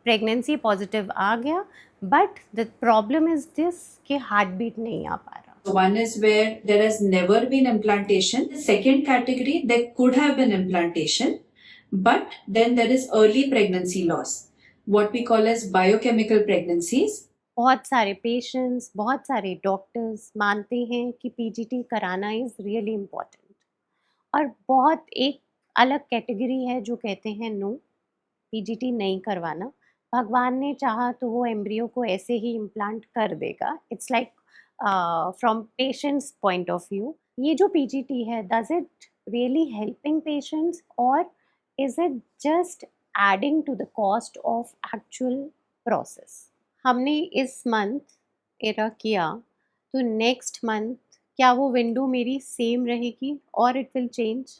Pregnancy positive आ गया, but the problem is this कि heart beat नहीं आ पा रहा. So one is where there has never been implantation. The second category, there could have been implantation, but then there is early pregnancy loss, what we call as biochemical pregnancies. बहुत सारे patients, बहुत सारे doctors मानते हैं कि PGT कराना is really important, और बहुत एक अलग कैटेगरी है जो कहते हैं नो, पीजीटी नहीं करवाना. भगवान ने चाहा तो वो एम्ब्रियो को ऐसे ही इम्प्लांट कर देगा. It's like from patients point of view, ये जो पीजीटी है, does it really helping patients, और is it just adding to the cost of actual process? हमने इस मंथ एरा किया, तो नेक्स्ट मंथ क्या वो विंडो मेरी सेम रहेगी और it will change?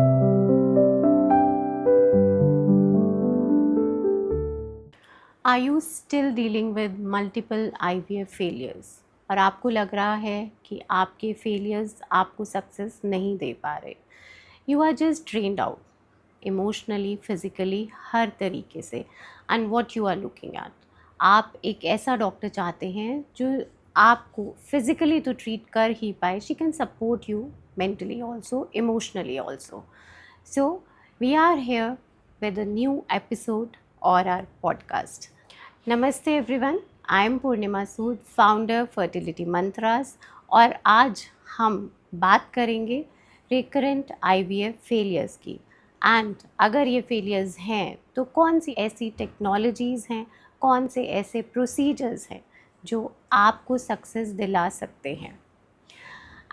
Are you still dealing with multiple IVF failures, और आपको लग रहा है कि आपके फेलियर्स आपको सक्सेस नहीं दे पा रहे? You are just drained out emotionally, physically, हर तरीके से. And what you are looking at, आप एक ऐसा डॉक्टर चाहते हैं जो आपको फिज़िकली तो ट्रीट कर ही पाए, she can support you mentally also, emotionally also. So we are here with a new episode और आर पॉडकास्ट. नमस्ते everyone, I am Purnima Sood, founder Fertility Mantras, और आज हम बात करेंगे रिकरेंट IVF फेलियर्स की. एंड अगर ये फेलियर्स हैं तो कौन सी ऐसी टेक्नोलॉजीज़ हैं, कौन से ऐसे प्रोसीजर्स हैं जो आपको सक्सेस दिला सकते हैं.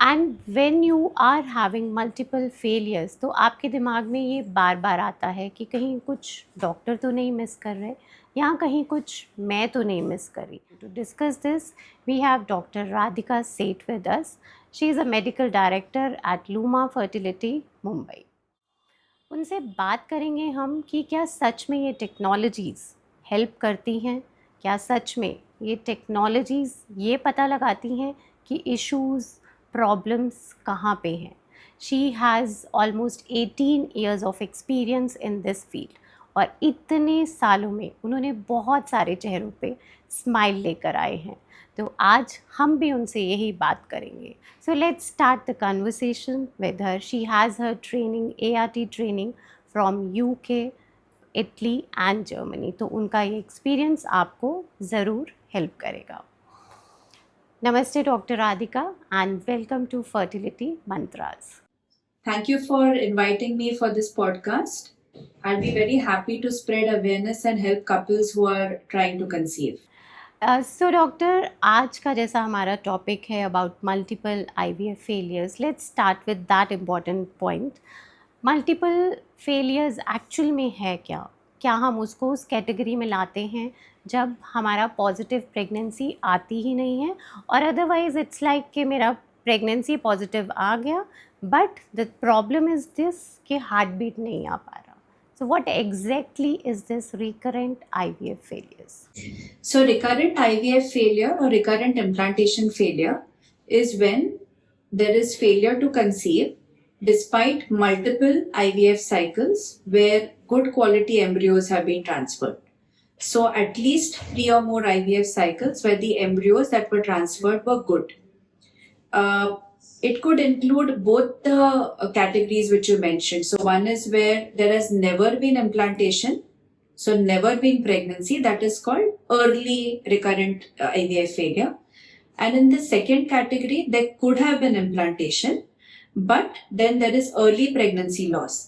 And when you are having multiple failures, तो आपके दिमाग में ये बार बार आता है कि कहीं कुछ डॉक्टर तो नहीं मिस कर रहे, या कहीं कुछ मैं तो नहीं मिस कर रही. To discuss this we have doctor Radhika Seth with us. She is a medical director at Luma Fertility, Mumbai. उनसे बात करेंगे हम कि क्या सच में ये टेक्नोलॉजीज़ हेल्प करती हैं, क्या सच में ये टेक्नोलॉजीज़ ये पता लगाती हैं कि इश्यूज़, प्रॉब्लम्स कहाँ पे हैं. She has almost 18 years of experience in this field, और इतने सालों में उन्होंने बहुत सारे चेहरों पे स्माइल लेकर आए हैं. तो आज हम भी उनसे यही बात करेंगे. So let's start the conversation with her. She has her training, ART training from UK, Italy and Germany. तो उनका ये एक्सपीरियंस आपको ज़रूर हेल्प करेगा. नमस्ते doctor Radhika, and welcome to Fertility Mantras. Thank you for inviting me for this podcast. I'll be very happy to spread awareness and help couples who are trying to conceive. So doctor, आज का जैसा हमारा topic है about multiple IVF failures, let's start with that important point. Multiple failures actual में है क्या? क्या हम उसको उस कैटेगरी में लाते हैं जब हमारा पॉजिटिव प्रेगनेंसी आती ही नहीं है, और अदरवाइज इट्स लाइक कि मेरा प्रेगनेंसी पॉजिटिव आ गया, but the problem is this कि हार्ट बीट नहीं आ पा रहा. So what exactly is this recurrent IVF failures? So recurrent IVF failure or recurrent implantation failure is when there is failure to conceive despite multiple IVF cycles where good quality embryos have been transferred. So at least 3 or more IVF cycles where the embryos that were transferred were good. It could include both the categories which you mentioned. So one is where there has never been implantation, so never been pregnancy, that is called early recurrent IVF failure. And in the second category, there could have been implantation, but then there is early pregnancy loss,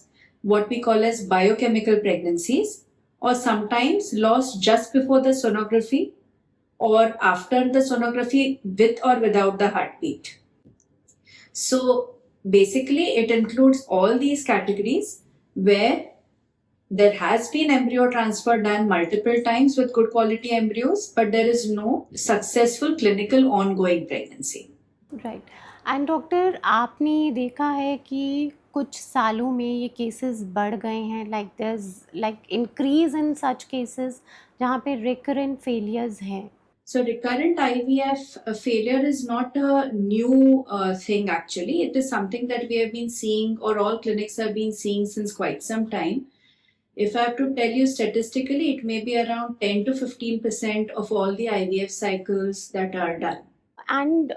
what we call as biochemical pregnancies, or sometimes loss just before the sonography or after the sonography with or without the heartbeat. So basically it includes all these categories where there has been embryo transfer done multiple times with good quality embryos, but there is no successful clinical ongoing pregnancy. Right. And doctor, आपने देखा है कि कुछ सालों में ये cases बढ़ गए हैं, like there's like increase in such cases जहाँ पे recurrent failures हैं. So recurrent IVF failure is not a new thing actually. It is something that we have been seeing, or all clinics have been seeing since quite some time. If I have to tell you statistically, it may be around 10 to 15% of all the IVF cycles that are done. And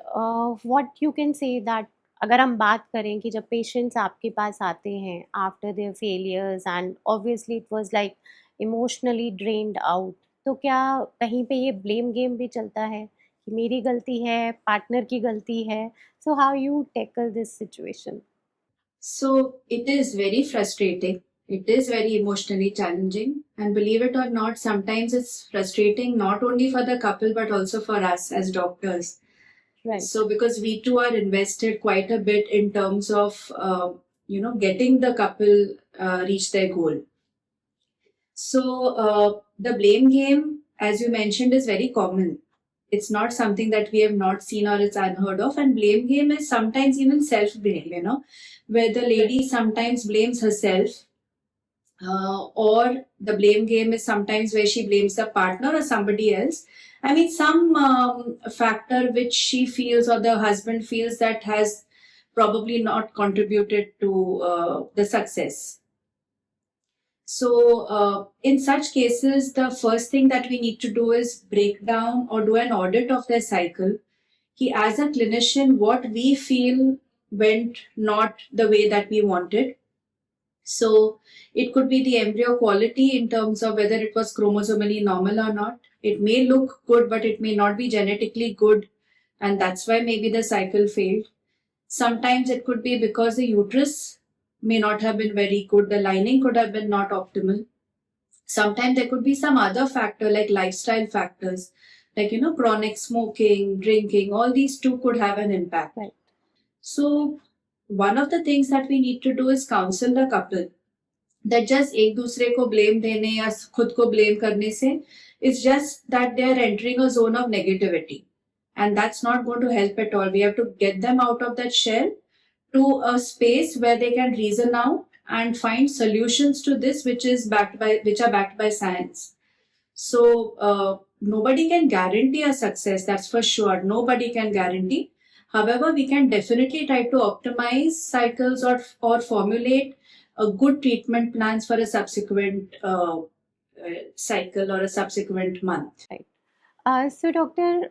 what you can say that अगर हम बात करें कि जब patients आपके पास आते हैं after their failures and obviously it was like emotionally drained out, तो क्या कहीं पे ये ब्लेम गेम भी चलता है कि मेरी गलती है, पार्टनर की गलती है? So how you tackle this situation? So it is very frustrating. It is very emotionally challenging. And believe it or not, sometimes it's frustrating not only for the couple but also for us as doctors. Right. So because we too are invested quite a bit in terms of getting the couple reach their goal. So the blame game, as you mentioned, is very common. It's not something that we have not seen or it's unheard of. And blame game is sometimes even self blame, where the lady sometimes blames herself, or the blame game is sometimes where she blames the partner or somebody else. I mean, some factor which she feels or the husband feels that has probably not contributed to the success. So, in such cases, the first thing that we need to do is break down or do an audit of their cycle. Ki as a clinician, what we feel went not the way that we wanted. So, it could be the embryo quality in terms of whether it was chromosomally normal or not. It may look good, but it may not be genetically good, and that's why maybe the cycle failed. Sometimes it could be because the uterus may not have been very good, the lining could have been not optimal. Sometimes there could be some other factor like lifestyle factors, like chronic smoking, drinking, all these too could have an impact. Right. So one of the things that we need to do is counsel the couple that just एक दूसरे को blame देने या खुद को blame करने से, it's just that they are entering a zone of negativity. And that's not going to help at all. We have to get them out of that shell to a space where they can reason out and find solutions to this, which are backed by science. So nobody can guarantee a success. That's for sure. Nobody can guarantee. However, we can definitely try to optimize cycles or formulate a good treatment plans for a subsequent cycle or a subsequent month. सो doctor,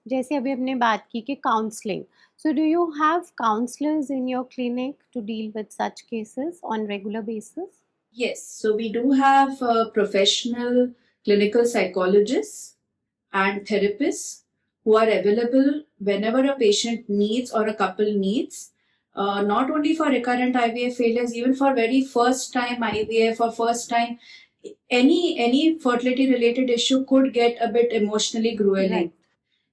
जैसे अभी हमने बात की कि counselling, so do you have counsellors in your clinic to deal with such cases on regular basis? Yes, so we do have professional clinical psychologists and therapists who are available whenever a patient needs or a couple needs, not only for recurrent IVF failures, even for very first time IVF or first time any fertility related issue could get a bit emotionally grueling. Right.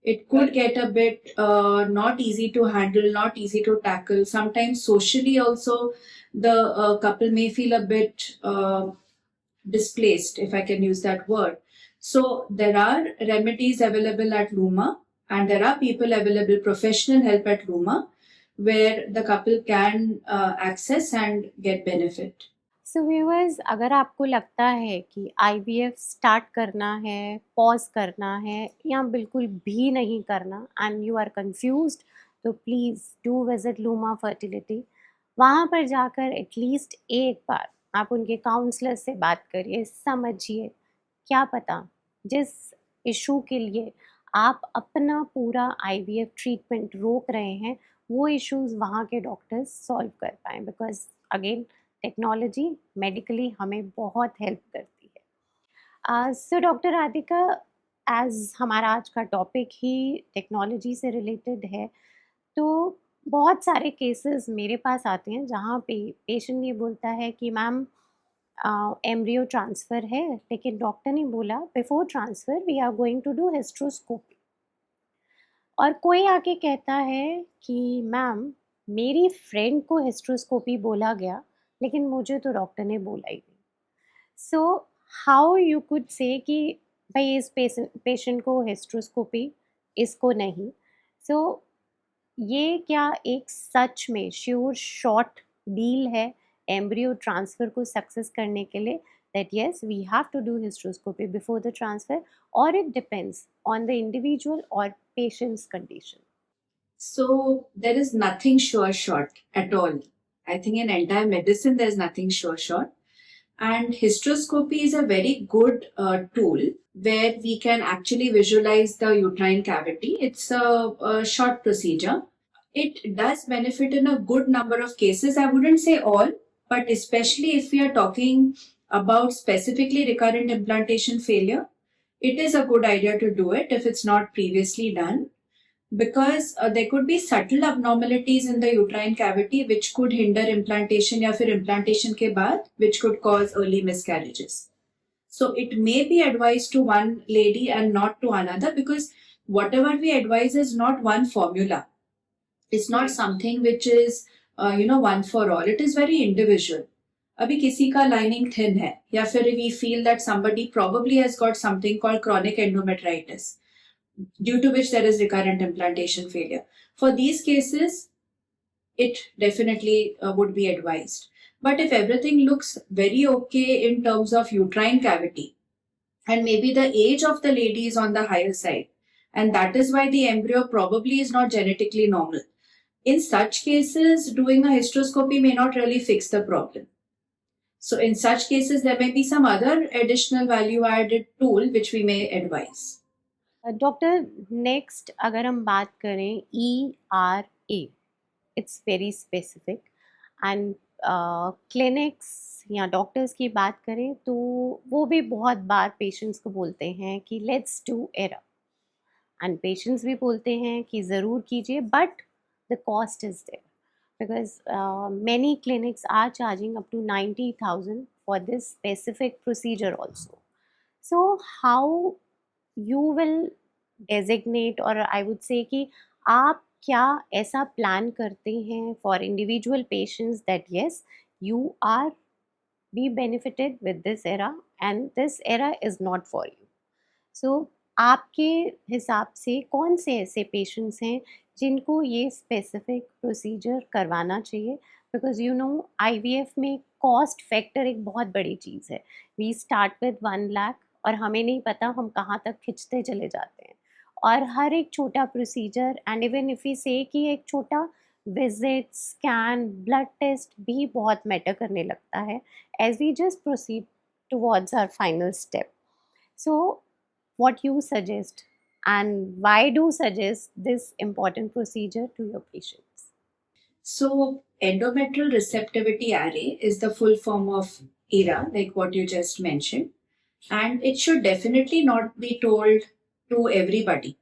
It could get a bit not easy to handle, not easy to tackle. Sometimes socially also the couple may feel a bit displaced, if I can use that word. So there are remedies available at Luma, and there are people available, professional help at Luma, where the couple can access and get benefit. So viewers, अगर आपको लगता है कि IVF start करना है, pause करना है या बिल्कुल भी नहीं करना एंड यू आर कंफ्यूज्ड, तो please do visit luma fertility. वहाँ पर जाकर एटलीस्ट एक बार आप उनके काउंसलर से बात करिए, समझिए. क्या पता जिस इशू के लिए आप अपना पूरा आईवीएफ ट्रीटमेंट रोक रहे हैं, वो इश्यूज वहाँ के डॉक्टर्स सॉल्व कर पाएँ, बिकॉज अगेन टेक्नोलॉजी मेडिकली हमें बहुत हेल्प करती है. सो डॉक्टर राधिका, एज हमारा आज का टॉपिक ही टेक्नोलॉजी से रिलेटेड है, तो बहुत सारे केसेस मेरे पास आते हैं जहाँ पे पेशेंट ये बोलता है कि मैम एम्ब्रियो ट्रांसफ़र है, लेकिन डॉक्टर ने बोला before transfer we are going to do hysteroscopy. और कोई आके कहता है कि मैम मेरी फ्रेंड को हिस्ट्रोस्कोपी बोला गया, लेकिन मुझे तो डॉक्टर ने बोला ही नहीं. So how you could say कि भाई इस पेशेंट को हिस्ट्रोस्कोपी, इसको नहीं. सो ये क्या एक सच में श्योर शॉर्ट डील है एम्ब्रियो ट्रांसफ़र को सक्सेस करने के लिए, that yes, we have to do hysteroscopy before the transfer, or it depends on the individual or patient's condition? So there is nothing sure shot at all. I think in entire medicine there's nothing sure shot. And hysteroscopy is a very good tool where we can actually visualize the uterine cavity. It's a short procedure. It does benefit in a good number of cases. I wouldn't say all, but especially if we are talking about specifically recurrent implantation failure, it is a good idea to do it if it's not previously done, because there could be subtle abnormalities in the uterine cavity which could hinder implantation या फिर implantation के बाद which could cause early miscarriages. So it may be advised to one lady and not to another, because whatever we advise is not one formula. It's not something which is one for all. It is very individual. अभी किसी का lining thin है या फिर we feel that somebody probably has got something called chronic endometritis, due to which there is recurrent implantation failure. For these cases, it definitely would be advised. But if everything looks very okay in terms of uterine cavity, and maybe the age of the lady is on the higher side, and that is why the embryo probably is not genetically normal, in such cases, doing a hysteroscopy may not really fix the problem. So in such cases, there may be some other additional value added tool which we may advise. Doctor next अगर हम बात करें ERA, it's very specific, and clinics या doctors की बात करें तो वो भी बहुत बार पेशेंट्स को बोलते हैं कि let's do ERA, and patients भी बोलते हैं कि ज़रूर कीजिए, but the cost is there because many clinics are charging up to 90,000 for this specific procedure also. So how you will designate, or I would say कि आप क्या ऐसा प्लान करते हैं for individual patients that yes, you are be benefited with this era and this era is not for you. So आपके हिसाब से कौन से ऐसे पेशेंट्स हैं जिनको ये स्पेसिफिक प्रोसीजर करवाना चाहिए? बिकॉज यू नो IVF में कॉस्ट फैक्टर एक बहुत बड़ी चीज़ है. वी स्टार्ट विद 1 लाख और हमें नहीं पता हम कहाँ तक खिंचते चले जाते हैं, और हर एक छोटा procedure and even if you से कि एक छोटा विजिट, स्कैन, ब्लड टेस्ट भी बहुत मैटर करने लगता है as we just proceed towards our final step. So what you suggest and why do suggest this important procedure to your patients? So endometrial receptivity array is the full form of ERA, like what you just mentioned, and it should definitely not be told to everybody,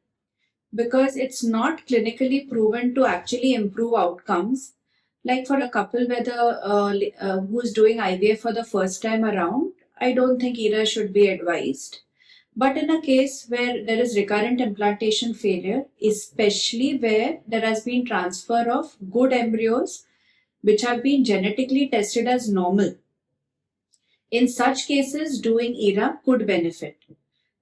because it's not clinically proven to actually improve outcomes. Like for a couple whether who's doing IVF for the first time around, I don't think ERA should be advised. But in a case where there is recurrent implantation failure, especially where there has been transfer of good embryos which have been genetically tested as normal, in such cases doing ERA could benefit.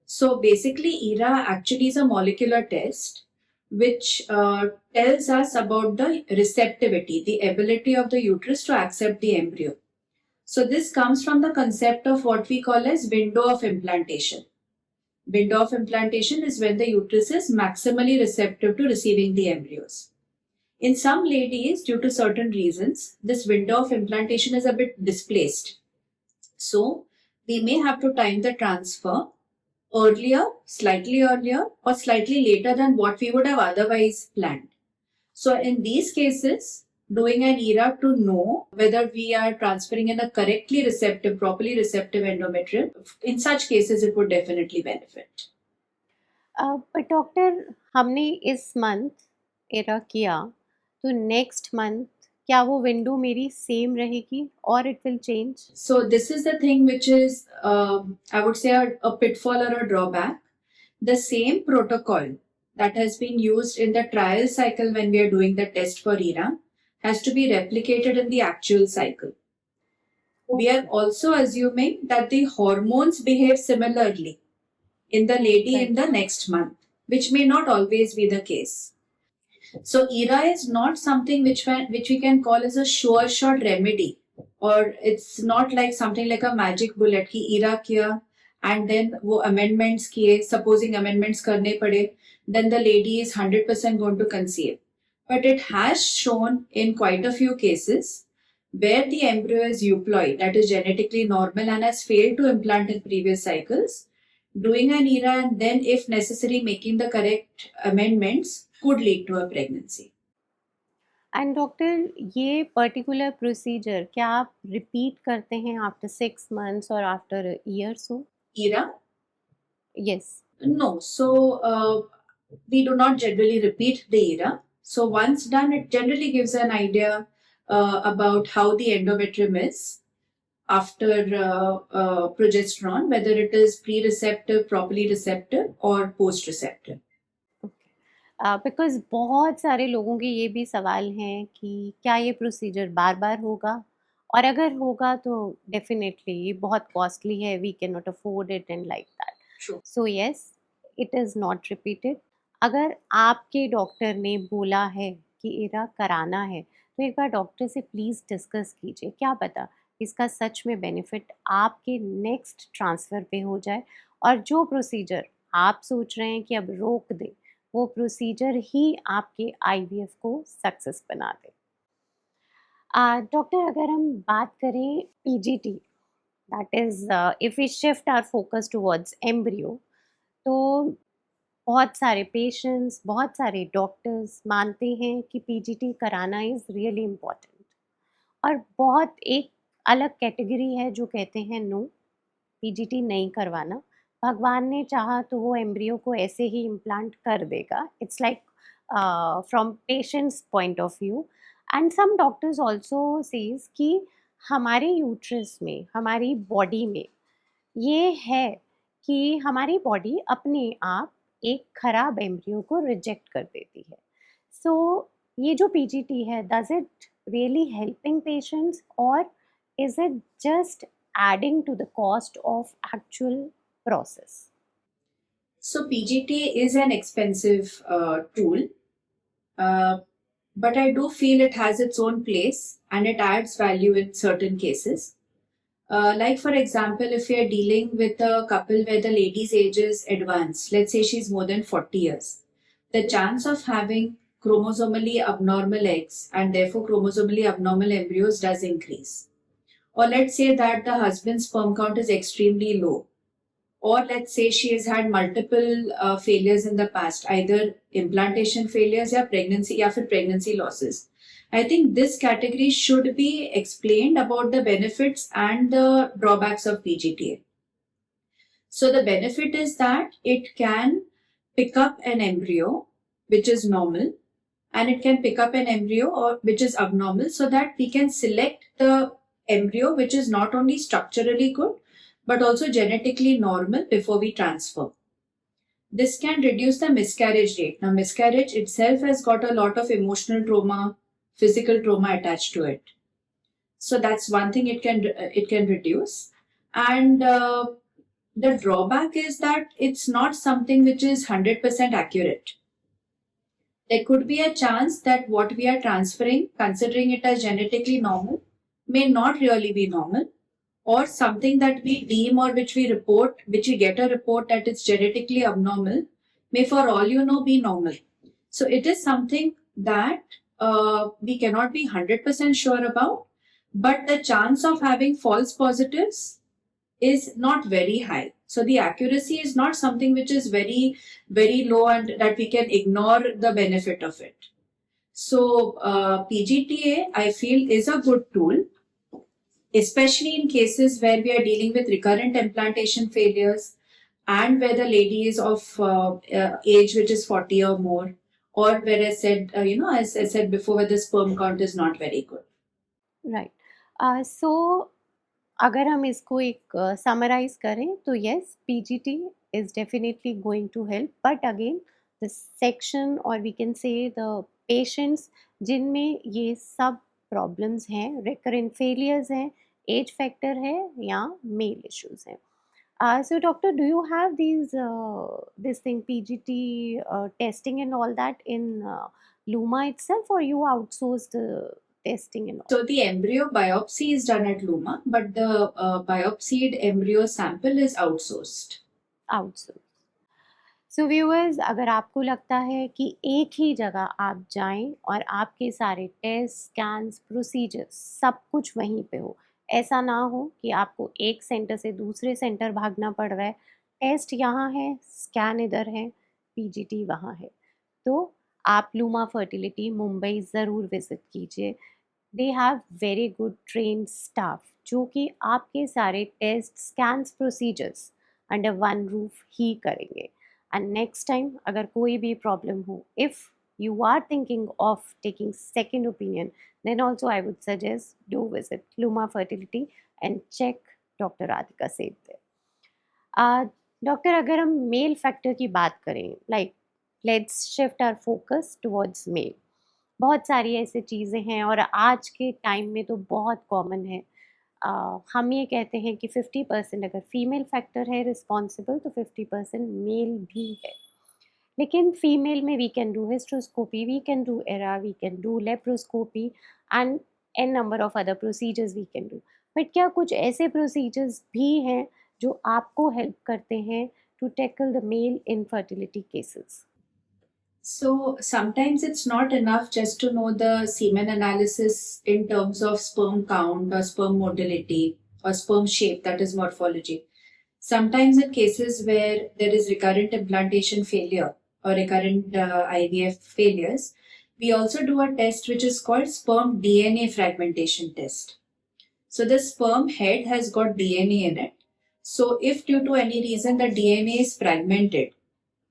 So basically ERA actually is a molecular test which tells us about the receptivity, the ability of the uterus to accept the embryo. So this comes from the concept of what we call as window of implantation. Window of implantation is when the uterus is maximally receptive to receiving the embryos. In some ladies, due to certain reasons, this window of implantation is a bit displaced. So we may have to time the transfer earlier, or slightly later than what we would have otherwise planned. So in these cases, doing an ERA to know whether we are transferring in a correctly receptive, properly receptive endometrium, in such cases it would definitely benefit. But doctor, हमने इस month era किया तो next month क्या वो window मेरी same रहेगी और it will change? So this is the thing which is I would say a pitfall or a drawback. The same protocol that has been used in the trial cycle when we are doing the test for ERA has to be replicated in the actual cycle. We are also assuming that the hormones behave similarly in the lady in the next month, which may not always be the case. So ERA is not something which we can call as a sure shot remedy, or it's not like something like a magic bullet ki ERA kiya and then wo amendments kiye, supposing amendments karne pade, then the lady is 100% going to conceive. But it has shown in quite a few cases where the embryo is euploid, that is genetically normal and has failed to implant in previous cycles, doing an ERA and then, if necessary, making the correct amendments could lead to a pregnancy. And doctor ये particular procedure क्या आप repeat करते हैं after 6 months और after years हो? ERA? Yes. No. So we do not generally repeat the ERA. So once done, it generally gives an idea about how the endometrium is after progesterone, whether it is pre-receptive, properly receptive, or post-receptive. Because बहुत सारे लोगों के ये भी सवाल हैं कि क्या ये प्रोसीजर बार बार होगा, और अगर होगा तो डेफिनेटली ये बहुत कॉस्टली है, we can not afford it and like that. True. So yes, it is not repeated. अगर आपके डॉक्टर ने बोला है कि इरा कराना है तो एक बार डॉक्टर से प्लीज़ डिस्कस कीजिए. क्या पता इसका सच में बेनिफिट आपके नेक्स्ट ट्रांसफ़र पे हो जाए, और जो प्रोसीजर आप सोच रहे हैं कि अब रोक दें, वो प्रोसीजर ही आपके आईवीएफ को सक्सेस बना दे. डॉक्टर, अगर हम बात करें PGT, that is if we shift our focus towards embryo, तो बहुत सारे पेशेंट्स, बहुत सारे डॉक्टर्स मानते हैं कि पीजीटी कराना इज़ रियली इम्पॉर्टेंट, और बहुत एक अलग कैटेगरी है जो कहते हैं नो, पीजीटी नहीं करवाना, भगवान ने चाहा तो वो एम्ब्रियो को ऐसे ही इम्प्लांट कर देगा. It's like from patients point of view. And some doctors also says कि हमारे यूट्रस में, हमारी बॉडी में ये है कि हमारी बॉडी अपने आप एक खराब एम्ब्रियो को रिजेक्ट कर देती है. सो ये जो पीजीटी है, does it really helping patients, और is it just adding to the cost of actual process? So PGT is an expensive tool, but I do feel it has its own place and it adds value in certain cases. Like for example, if we are dealing with a couple where the lady's age is advanced, let's say she's more than 40 years, the chance of having chromosomally abnormal eggs and therefore chromosomally abnormal embryos does increase. Or let's say that the husband's sperm count is extremely low. Or let's say she has had multiple failures in the past, either implantation failures or pregnancy losses. I think this category should be explained about the benefits and the drawbacks of PGTA. So the benefit is that it can pick up an embryo which is normal, and it can pick up an embryo which is abnormal, so that we can select the embryo which is not only structurally good but also genetically normal before we transfer. This can reduce the miscarriage rate. Now, miscarriage itself has got a lot of emotional trauma, physical trauma attached to it. So that's one thing it can reduce. And the drawback is that it's not something which is 100% accurate. There could be a chance that what we are transferring, considering it as genetically normal, may not really be normal, or something that we deem or which we get a report that it's genetically abnormal, may for all you know be normal. So it is something that we cannot be 100% sure about, but the chance of having false positives is not very high. So the accuracy is not something which is very, very low and that we can ignore the benefit of it. So PGTA, I feel, is a good tool, especially in cases where we are dealing with recurrent implantation failures and where the lady is of age which is 40 or more, or where I said, as I said before, where the sperm count is not very good. Right. So अगर हम इसको एक summarize करें तो yes, PGT is definitely going to help, but again the section और we can say the patients जिनमें ये सब प्रॉब्लम्स हैं, रिकरेंट फेलियर्स हैं, एज फैक्टर है या मेल इश्यूज हैं. So doctor, do you have this thing PGT testing and all that in Luma itself, or you outsource the testing and all? So the embryo biopsy is done at Luma, but the biopsied embryo sample is outsourced. Outsourced. So viewers, अगर आपको लगता है कि एक ही जगह आप जाएं और आपके सारे टेस्ट, स्कैन्स, प्रोसीजर्स सब कुछ वहीं पे हो, ऐसा ना हो कि आपको एक सेंटर से दूसरे सेंटर भागना पड़ रहा है, टेस्ट यहाँ है, स्कैन इधर है, पीजीटी वहाँ है, तो आप लूमा फर्टिलिटी मुंबई ज़रूर विज़िट कीजिए। They have very good trained staff जो कि आपके सारे test, scans, procedures under one roof ही करेंगे। एंड नेक्स्ट टाइम अगर कोई भी प्रॉब्लम हो, if you are thinking of taking second opinion, then also I would suggest do visit Luma Fertility and check Dr. Radhika Seth. Doctor, अगर हम male factor की बात करें, like let's shift our focus towards male. बहुत सारी ऐसी चीज़ें हैं और आज के टाइम में तो बहुत कॉमन है। हम ये कहते हैं कि 50% अगर फीमेल फैक्टर है रिस्पॉन्सिबल, तो 50% मेल भी है। लेकिन फीमेल में we can do hysteroscopy, we can do ERA, we can do laparoscopy and an number of other procedures we can do. But क्या कुछ ऐसे प्रोसीजर्स भी हैं जो आपको हेल्प करते हैं to tackle the male infertility cases? So sometimes it's not enough just to know the semen analysis in terms of sperm count or sperm motility or sperm shape, that is morphology. Sometimes in cases where there is recurrent implantation failure or recurrent IVF failures, we also do a test which is called sperm DNA fragmentation test. So the sperm head has got DNA in it. So if due to any reason the DNA is fragmented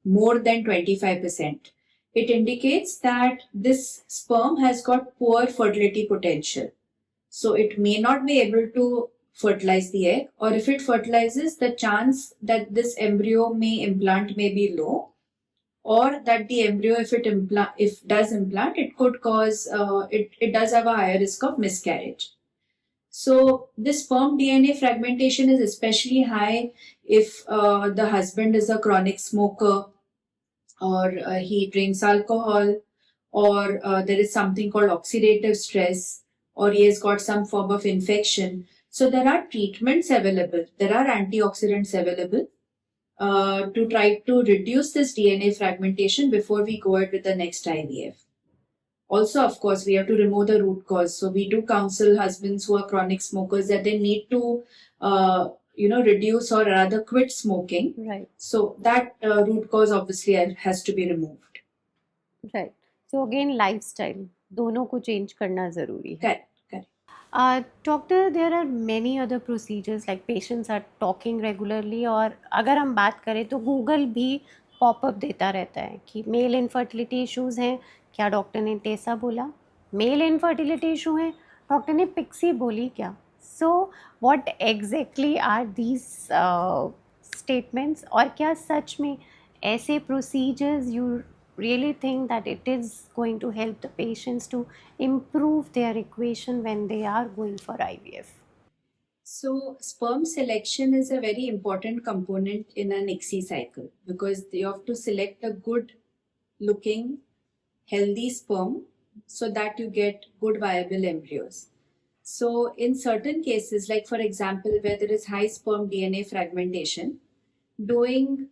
more than 25%, it indicates that this sperm has got poor fertility potential. So it may not be able to fertilize the egg, or if it fertilizes, the chance that this embryo may implant may be low, or that the embryo, if does implant, it could cause it does have a higher risk of miscarriage. So this sperm DNA fragmentation is especially high if the husband is a chronic smoker, or he drinks alcohol, or there is something called oxidative stress, or he has got some form of infection. So there are treatments available, there are antioxidants available to try to reduce this DNA fragmentation before we go ahead with the next IVF. Also, of course, we have to remove the root cause. So we do counsel husbands who are chronic smokers that they need to reduce or rather quit smoking. Right. So that root cause obviously has to be removed. Right. So again, lifestyle दोनों को change करना ज़रूरी है। Correct. Doctor, there are many other procedures like patients are talking regularly, और अगर हम बात करें तो गूगल भी पॉपअप देता रहता है कि मेल इनफर्टिलिटी इश्यूज़ हैं, क्या डॉक्टर ने टेसा बोला? मेल इनफर्टिलिटी इशू है, डॉक्टर ने पिक्सी बोली क्या? So what exactly are these statements, और क्या सच में ऐसे procedures you really think that it is going to help the patients to improve their equation when they are going for IVF? So sperm selection is a very important component in an ICSI cycle, because you have to select a good looking healthy sperm so that you get good viable embryos. So in certain cases, like for example where there is high sperm DNA fragmentation, doing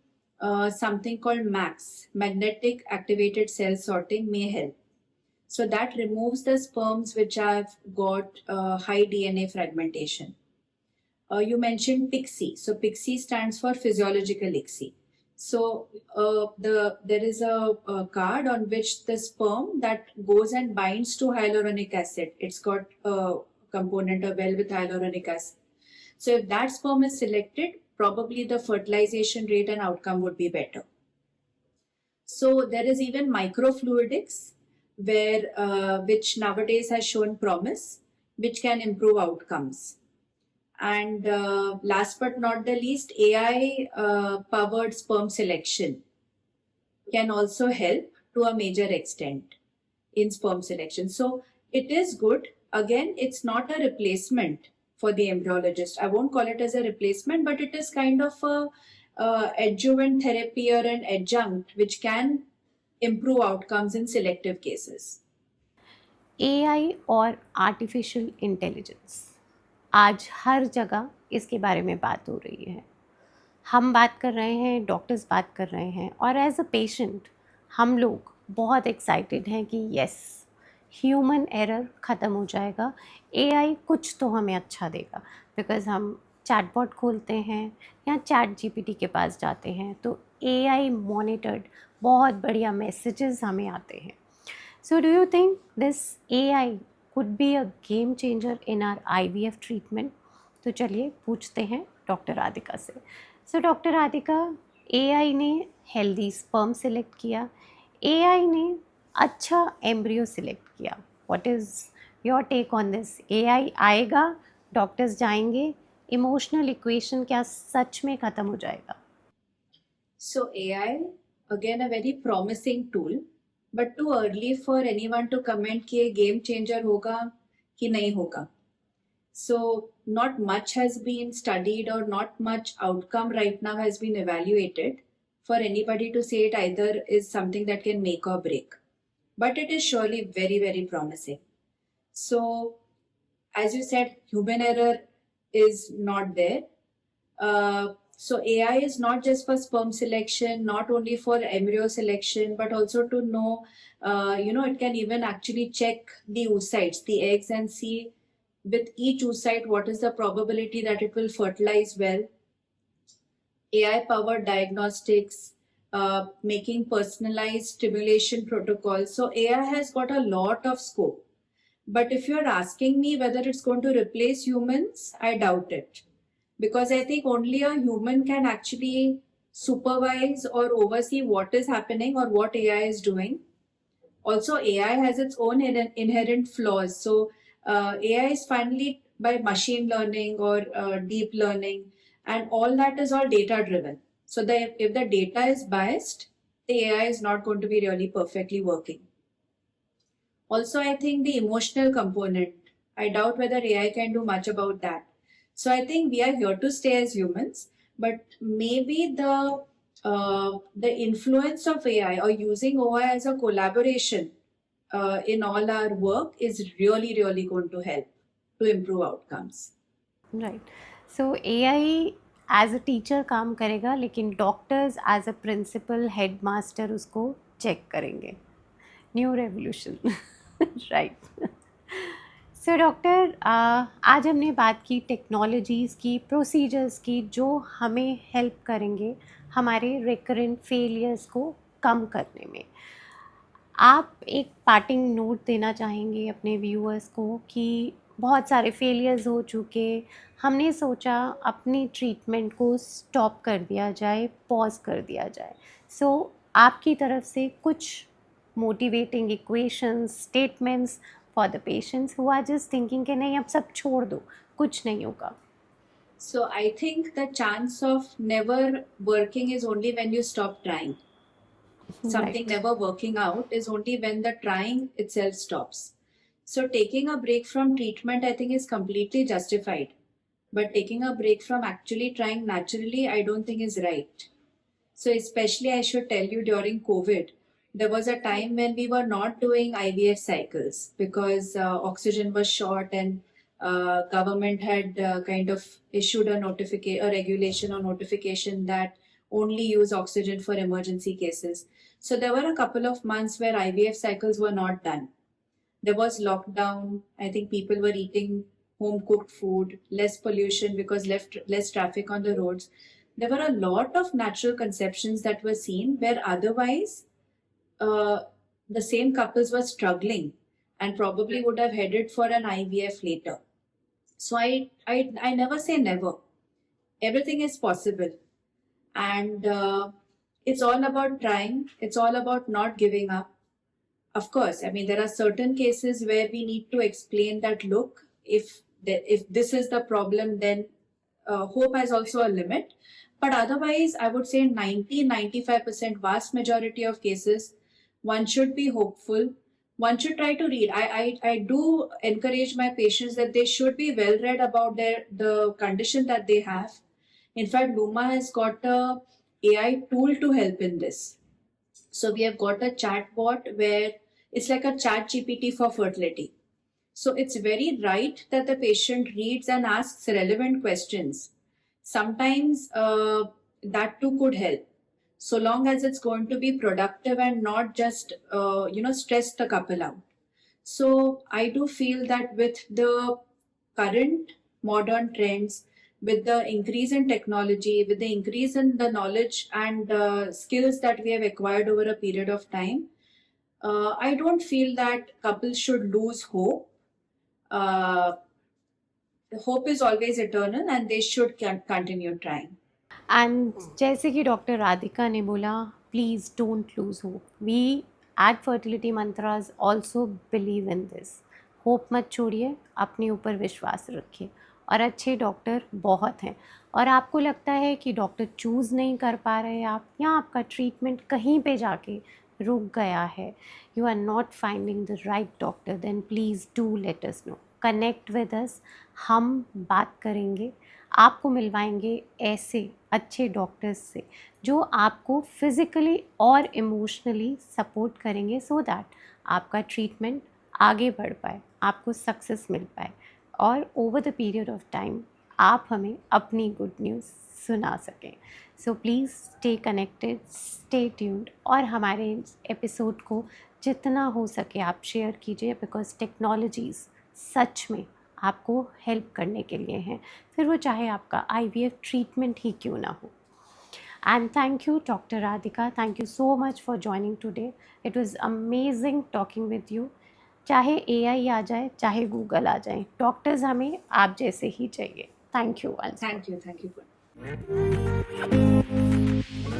something called MACS, magnetic activated cell sorting, may help. So that removes the sperms which have got high DNA fragmentation. You mentioned PIXI. So PIXI stands for physiological ICSI. So there is a card on which the sperm that goes and binds to hyaluronic acid. It's got a component of well with hyaluronic acid. So if that sperm is selected, probably the fertilization rate and outcome would be better. So there is even microfluidics, which nowadays has shown promise, which can improve outcomes. And last but not the least, AI powered sperm selection can also help to a major extent in sperm selection. So it is good. Again, it's not a replacement for the embryologist. I won't call it as a replacement, but it is kind of a adjuvant therapy or an adjunct which can improve outcomes in selective cases. AI और artificial intelligence, आज हर जगह इसके बारे में बात हो रही है। हम बात कर रहे हैं, डॉक्टर्स बात कर रहे हैं, और एज अ पेशेंट हम लोग बहुत एक्साइटेड हैं कि यस, ह्यूमन एरर ख़त्म हो जाएगा, एआई कुछ तो हमें अच्छा देगा। बिकॉज़ हम चैटबॉट खोलते हैं या चैट जीपीटी के पास जाते हैं तो एआई मॉनिटर्ड बहुत बढ़िया मैसेजेस हमें आते हैं। So do you think this AI could be a game changer in our IVF treatment? तो चलिए पूछते हैं डॉक्टर राधिका से। सो डॉक्टर राधिका, एआई ने हेल्दी स्पर्म सिलेक्ट किया, एआई ने अच्छा एम्ब्रियो सिलेक्ट किया, what is your take on this? AI आएगा, डॉक्टर्स जाएंगे, इमोशनल इक्वेशन क्या सच में ख़त्म हो जाएगा? So AI, again a very promising tool, but too early for anyone to comment कि ये game changer होगा कि नहीं होगा. So not much has been studied or not much outcome right now has been evaluated for anybody to say it either is something that can make or break. But it is surely very, very promising. So as you said, human error is not there. So AI is not just for sperm selection, not only for embryo selection, but also to know, it can even actually check the oocytes, the eggs, and see with each oocyte what is the probability that it will fertilize well. AI powered diagnostics, making personalized stimulation protocols. So AI has got a lot of scope. But if you're asking me whether it's going to replace humans, I doubt it. Because I think only a human can actually supervise or oversee what is happening or what AI is doing. Also, AI has its own inherent flaws. So, AI is finally by machine learning or deep learning, and all that is all data driven. So, if the data is biased, the AI is not going to be really perfectly working. Also, I think the emotional component, I doubt whether AI can do much about that. So I think we are here to stay as humans, but maybe the influence of AI or using AI as a collaboration in all our work is really really going to help to improve outcomes. Right. So AI as a teacher काम करेगा, लेकिन doctors as a principal head master उसको check करेंगे। New revolution. Right. So doctor, आज हमने बात की technologies की, प्रोसीजर्स की, जो हमें हेल्प करेंगे हमारे रिकरेंट फेलियर्स को कम करने में। आप एक पार्टिंग नोट देना चाहेंगे अपने व्यूअर्स को कि बहुत सारे फेलियर्स हो चुके, हमने सोचा अपनी ट्रीटमेंट को स्टॉप कर दिया जाए, पॉज कर दिया जाए। सो आपकी तरफ से कुछ motivating equations, statements for the patients who are just thinking कि नहीं अब सब छोड़ दो, कुछ नहीं होगा। So I think the chance of never working is only when you stop trying. Something right. never working out is only when the trying itself stops. So, taking a break from treatment, I think, is completely justified. But taking a break from actually trying naturally, I don't think is right. So, especially, I should tell you during COVID, there was a time when we were not doing IVF cycles because oxygen was short and government had kind of issued a regulation or notification that only use oxygen for emergency cases. So there were a couple of months where IVF cycles were not done. There was lockdown. I think people were eating home cooked food, less pollution because less traffic on the roads. There were a lot of natural conceptions that were seen where otherwise uh, the same couples were struggling and probably would have headed for an IVF later. So I never say never. Everything is possible, and it's all about trying. It's all about not giving up. Of course, I mean there are certain cases where we need to explain that look, if this is the problem, then hope has also a limit. But otherwise, I would say 90-95% vast majority of cases, one should be hopeful. One should try to read. I do encourage my patients that they should be well read about the condition that they have. In fact, Luma has got a AI tool to help in this. So we have got a chat bot where it's like a chat GPT for fertility. So it's very right that the patient reads and asks relevant questions. Sometimes that too could help, so long as it's going to be productive and not just stress the couple out. So I do feel that with the current modern trends, with the increase in technology, with the increase in the knowledge and skills that we have acquired over a period of time, I don't feel that couples should lose hope. Hope is always eternal and they should continue trying. And जैसे कि doctor Radhika ने बोला, please don't lose hope. We at Fertility Mantras also believe in this. Hope मत छोड़िए, अपने ऊपर विश्वास रखिए, और अच्छे डॉक्टर बहुत हैं. और आपको लगता है कि डॉक्टर चूज़ नहीं कर पा रहे आप, या आपका ट्रीटमेंट कहीं पे जाके रुक गया है, you are not finding the right doctor, then please do let us know. Connect with us, हम बात करेंगे, आपको मिलवाएंगे ऐसे अच्छे डॉक्टर्स से जो आपको फिज़िकली और इमोशनली सपोर्ट करेंगे, सो दैट आपका ट्रीटमेंट आगे बढ़ पाए, आपको सक्सेस मिल पाए, और over the period of time आप हमें अपनी गुड न्यूज़ सुना सकें. So please stay connected, stay tuned, और हमारे एपिसोड को जितना हो सके आप शेयर कीजिए, बिकॉज टेक्नोलॉजीज़ सच में आपको हेल्प करने के लिए हैं, फिर वो चाहे आपका IVF ट्रीटमेंट ही क्यों ना हो. And thank you doctor Radhika, thank you so much for joining today. It was amazing talking with you. चाहे AI आ जाए, चाहे गूगल आ जाए, डॉक्टर्स हमें आप जैसे ही चाहिए. Thank you. Thank you.